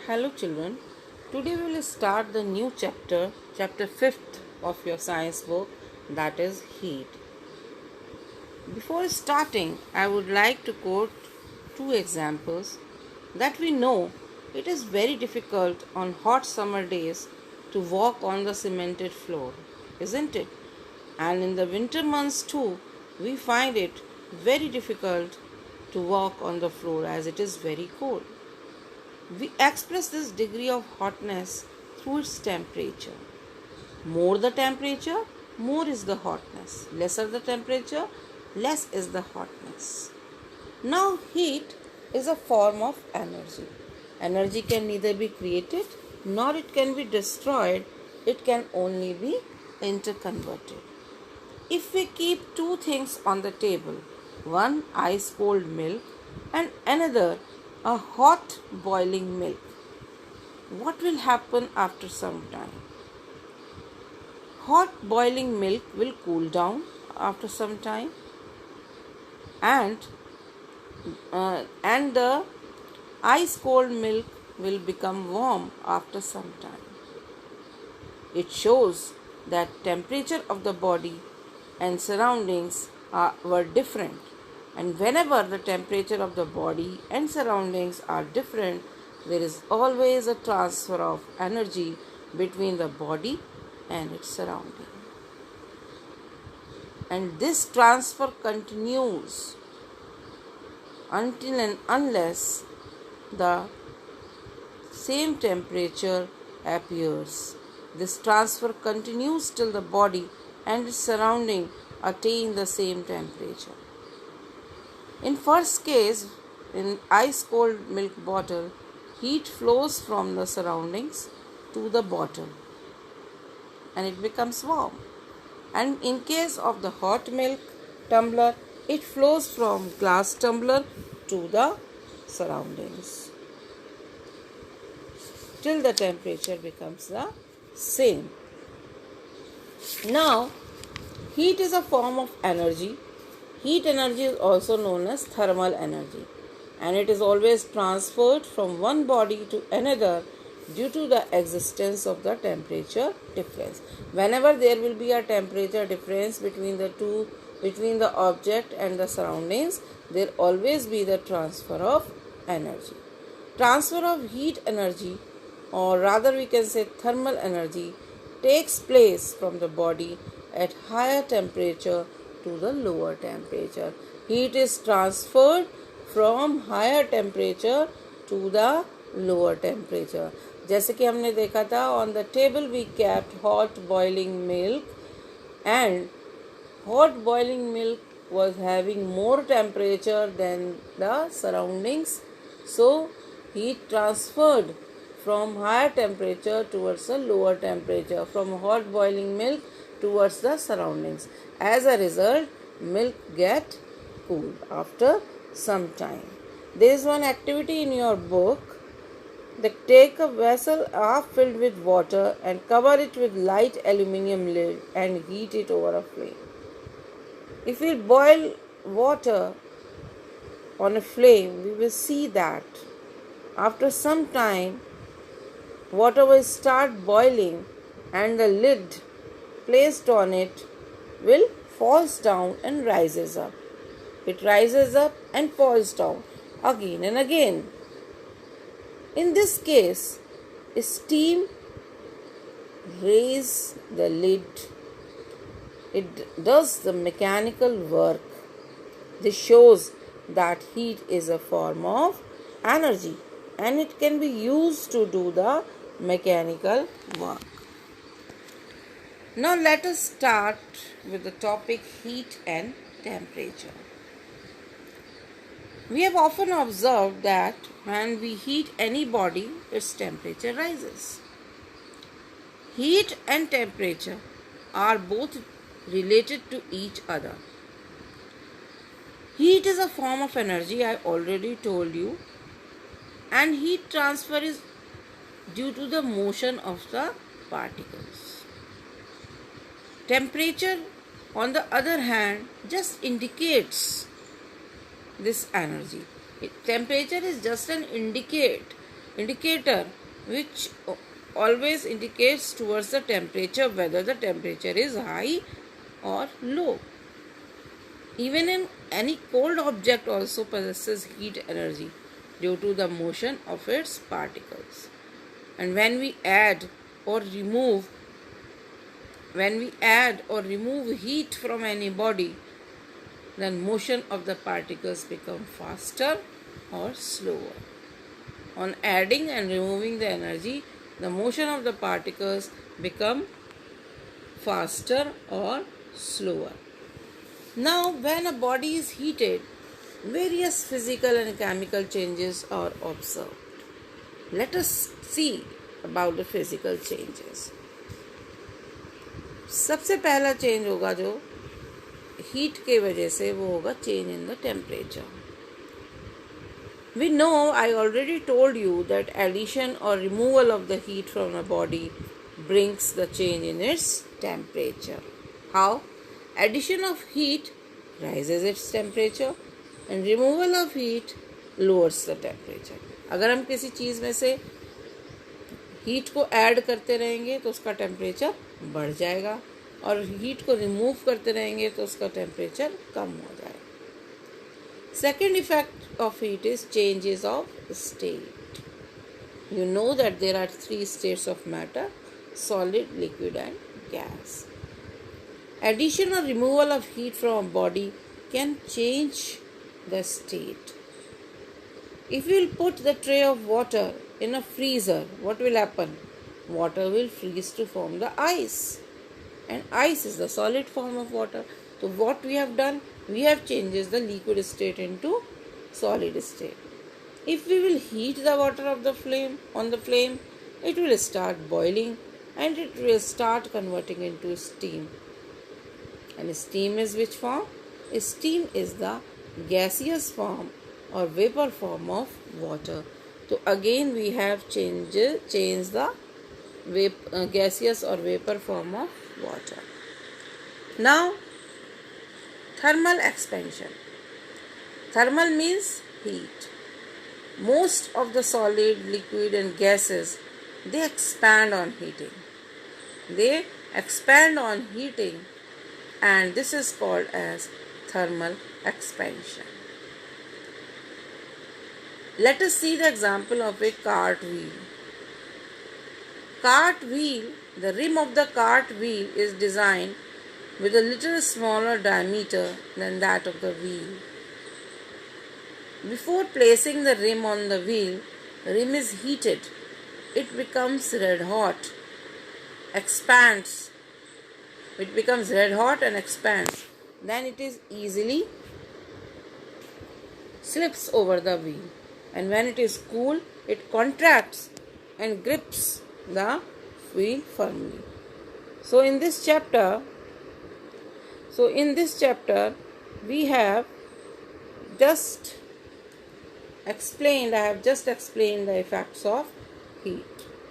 Hello children, today we will start the new chapter, chapter 5th of your science book, that is heat. Before starting, I would like to quote two examples that we know it is very difficult on hot summer days to walk on the cemented floor, isn't it? And in the winter months too, we find it very difficult to walk on the floor as it is very cold. We express this degree of hotness through its temperature. More the temperature, more is the hotness. Lesser the temperature, less is the hotness. Now, heat is a form of energy. Energy can neither be created nor it can be destroyed. It can only be interconverted. If we keep two things on the table, one ice cold milk and another a hot boiling milk, what will happen after some time? Hot boiling milk will cool down after some time, and the ice cold milk will become warm after some time. It shows that temperature of the body and surroundings were different, and whenever the temperature of the body and surroundings are different, there is always a transfer of energy between the body and its surrounding. And this transfer continues until and unless the same temperature appears. This transfer continues till the body and its surrounding attain the same temperature. In first case, in ice cold milk bottle, heat flows from the surroundings to the bottle and it becomes warm. And in case of the hot milk tumbler, it flows from glass tumbler to the surroundings till the temperature becomes the same. Now, heat is a form of energy. Heat energy is also known as thermal energy, and it is always transferred from one body to another due to the existence of the temperature difference. Whenever there will be a temperature difference between the object and the surroundings, there always be the transfer of energy. Transfer of heat energy, or rather we can say thermal energy, takes place from the body at higher temperature to the lower temperature. Heat is transferred from higher temperature to the lower temperature. जैसे कि हमने देखा था, on the table we kept hot boiling milk, and hot boiling milk was having more temperature than the surroundings, so heat transferred from higher temperature towards the lower temperature, from hot boiling milk towards the surroundings. As a result, milk get cooled after some time. There is one activity in your book that take a vessel half filled with water and cover it with light aluminium lid and heat it over a flame. If we boil water on a flame, we will see that after some time water will start boiling and the lid placed on it will falls down and rises up. It rises up and falls down again and again. In this case, steam raises the lid. It does the mechanical work. This shows that heat is a form of energy and it can be used to do the mechanical work. Now let us start with the topic heat and temperature. We have often observed that when we heat any body, its temperature rises. Heat and temperature are both related to each other. Heat is a form of energy, I already told you, and heat transfer is due to the motion of the particles. Temperature, on the other hand, just indicates this energy. Temperature is just an indicate indicator which always indicates towards the temperature, whether the temperature is high or low. Even in any cold object also possesses heat energy due to the motion of its particles. And when we add or remove heat from any body, then motion of the particles become faster or slower. On adding and removing the energy, the motion of the particles become faster or slower. Now, when a body is heated, various physical and chemical changes are observed. Let us see about the physical changes. सबसे पहला change होगा जो heat के वजह से, वो होगा change in the temperature. We know, I already told you, that addition or removal of the heat from a body brings the change in its temperature. How? Addition of heat rises its temperature and removal of heat lowers the temperature. अगर हम किसी चीज़ में से heat को add करते रहेंगे तो उसका टेम्परेचर बढ़ जाएगा, और हीट को रिमूव करते रहेंगे तो उसका टेम्परेचर कम हो जाएगा. Second effect of heat is changes of state. You know that there are 3 states of matter: solid, liquid and gas. Addition or removal of heat from a body can change the state. If we will put the tray of water in a freezer, what will happen? Water will freeze to form the ice. And ice is the solid form of water. So what we have done? We have changed the liquid state into solid state. If we will heat the water of the flame on the flame, it will start boiling and it will start converting into steam. And steam is which form? Steam is the gaseous form or vapor form of water. So again we have changed the gaseous or vapor form of water. Now, thermal expansion. Thermal means heat. Most of the solid, liquid and gases, they expand on heating. They expand on heating, and this is called as thermal expansion. Let us see the example of a cart wheel. Cart wheel, the rim of the cart wheel is designed with a little smaller diameter than that of the wheel. Before placing the rim on the wheel, the rim is heated. It becomes red hot, expands. It becomes red hot and expands. Then it is easily slips over the wheel. And when it is cool, it contracts and grips the wheel firmly. So in this chapter, we have just explained, I have just explained the effects of heat.